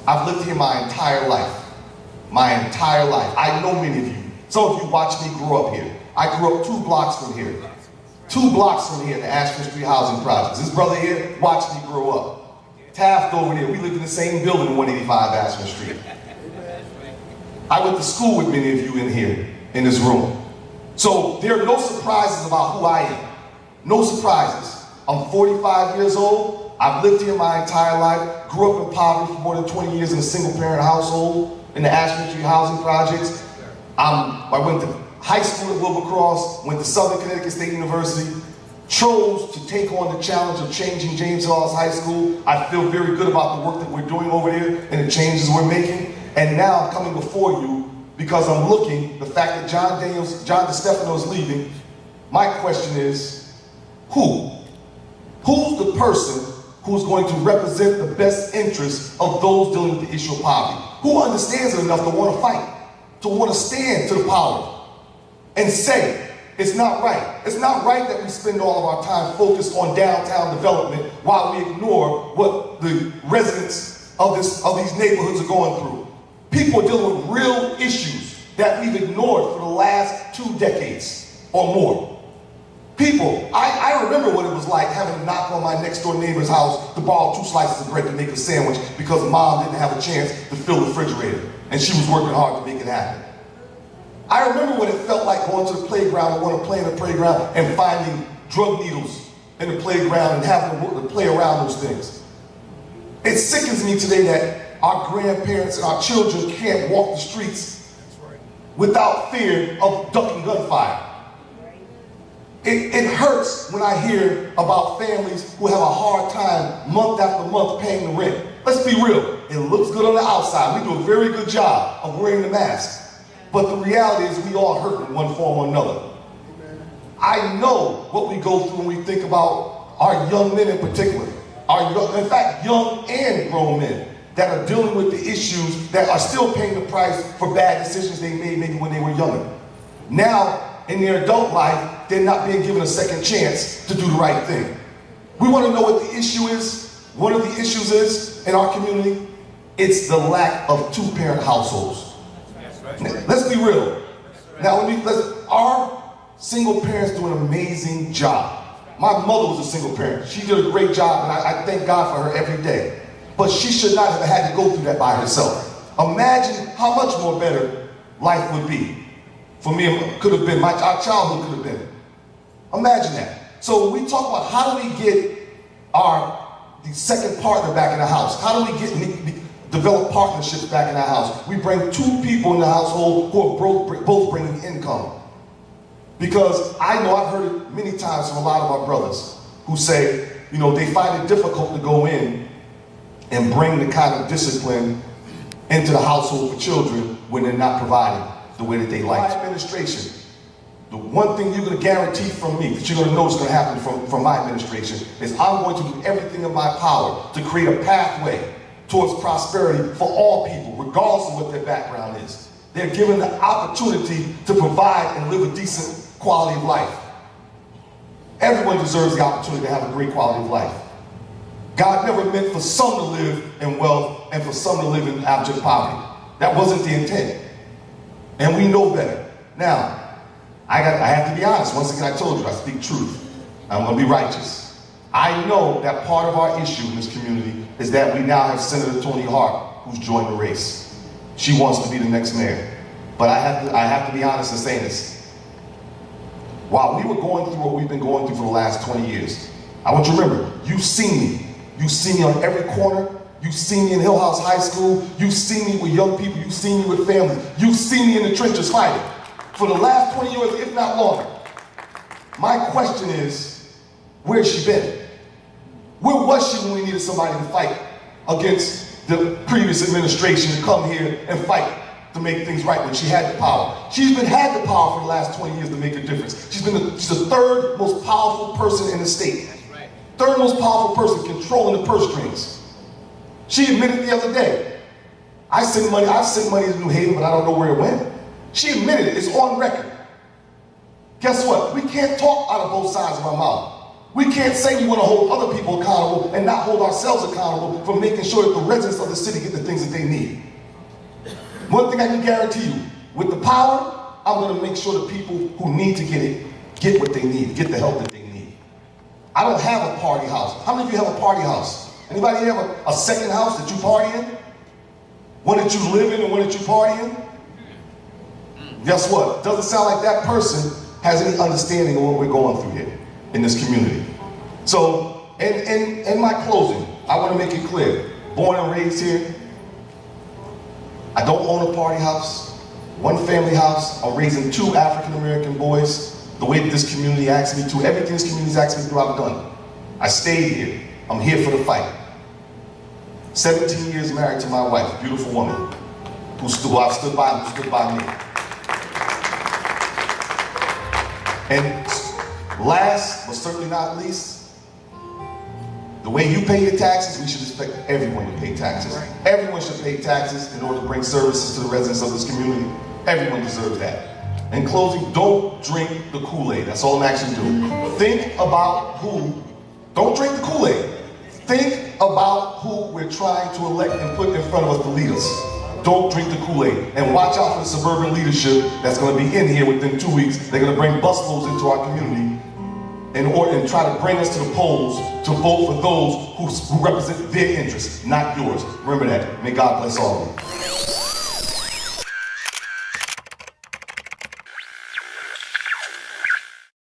I've lived here my entire life. My entire life. I know many of you. Some of you watched me grow up here. I grew up 2 blocks from here. 2 blocks from here in the Ashford Street housing projects. This brother here watched me grow up. Taft over there, we lived in the same building, 185 Ashford Street. I went to school with many of you in here, in this room. So there are no surprises about who I am. No surprises. I'm 45 years old. I've lived here my entire life. Grew up in poverty for more than 20 years in a single-parent household in the Ashford Street housing projects. I went to high school at Wilbercross, went to Southern Connecticut State University, chose to take on the challenge of changing James Hall's High School. I feel very good about the work that we're doing over there and the changes we're making. And now I'm coming before you because I'm looking, the fact that John DeStefano is leaving, my question is, who? Who's the person who's going to represent the best interests of those dealing with the issue of poverty? Who understands it enough to want to fight, to want to stand to the power and say, it's not right. It's not right that we spend all of our time focused on downtown development while we ignore what the residents of these neighborhoods are going through. People are dealing with real issues that we've ignored for the last 2 decades or more. People, I remember what it was like having to knock on my next door neighbor's house to borrow 2 slices of bread to make a sandwich because mom didn't have a chance to fill the refrigerator and she was working hard to make it happen. I remember what it felt like going to the playground and wanting to play in the playground and finding drug needles in the playground and having to play around those things. It sickens me today that our grandparents and our children can't walk the streets without fear of ducking gunfire. It hurts when I hear about families who have a hard time month after month paying the rent. Let's be real, it looks good on the outside. We do a very good job of wearing the mask. But the reality is we all hurt in one form or another. I know what we go through when we think about our young men in particular. In fact, young and grown men that are dealing with the issues that are still paying the price for bad decisions they made maybe when they were younger. Now, in their adult life, they're not being given a second chance to do the right thing. We want to know what the issue is. One of the issues is, in our community, it's the lack of 2-parent households. Let's be real. Now, our single parents do an amazing job. My mother was a single parent. She did a great job, and I thank God for her every day. But she should not have had to go through that by herself. Imagine how much more better life would be. For me, it could have been, our childhood could have been. Imagine that. So when we talk about how do we get the second partner back in the house, how do we develop partnerships back in our house? We bring 2 people in the household who are both bringing income. Because I know I've heard it many times from a lot of our brothers who say, they find it difficult to go in and bring the kind of discipline into the household for children when they're not providing the way that they like. My administration, the one thing you're going to guarantee from me, that you're going to know is going to happen from my administration, is I'm going to do everything in my power to create a pathway towards prosperity for all people, regardless of what their background is. They're given the opportunity to provide and live a decent quality of life. Everyone deserves the opportunity to have a great quality of life. God never meant for some to live in wealth and for some to live in abject poverty. That wasn't the intent. And we know better. Now, I have to be honest. Once again, I told you, I speak truth. I'm going to be righteous. I know that part of our issue in this community is that we now have Senator Toni Hart, who's joined the race. She wants to be the next mayor. But I have to be honest in saying this. While we were going through what we've been going through for the last 20 years, I want you to remember, you've seen me. You've seen me on every corner. You've seen me in Hill House High School. You've seen me with young people. You've seen me with families. You've seen me in the trenches fighting for the last 20 years, if not longer. My question is, where's she been? Where was she when we needed somebody to fight against the previous administration to come here and fight to make things right when she had the power? She's had the power for the last 20 years to make a difference. She's the 3rd most powerful person in the state. 3rd most powerful person controlling the purse strings. She admitted the other day, I've sent money to New Haven, but I don't know where it went. She admitted it, it's on record. Guess what? We can't talk out of both sides of our mouth. We can't say we want to hold other people accountable and not hold ourselves accountable for making sure that the residents of the city get the things that they need. One thing I can guarantee you, with the power, I'm going to make sure the people who need to get it, get what they need, get the help that they need. I don't have a party house. How many of you have a party house? Anybody have a second house that you party in? One that you live in and one that you party in? Guess what? Doesn't sound like that person has any understanding of what we're going through here in this community. So, in my closing, I want to make it clear. Born and raised here, I don't own a party house, one family house. I'm raising 2 African-American boys the way that this community asked me to. Everything this community's asked me to do, I've done. I stayed here. I'm here for the fight. 17 years married to my wife, beautiful woman, who I've stood by, who stood by me. And last, but certainly not least, the way you pay your taxes, we should expect everyone to pay taxes. Everyone should pay taxes in order to bring services to the residents of this community. Everyone deserves that. In closing, don't drink the Kool-Aid. That's all I'm actually doing. Think about who, don't drink the Kool-Aid. Think about who we're trying to elect and put in front of us to lead us. Don't drink the Kool-Aid. And watch out for the suburban leadership that's going to be in here within 2 weeks. They're going to bring busloads into our community and try to bring us to the polls to vote for those who represent their interests, not yours. Remember that. May God bless all of you.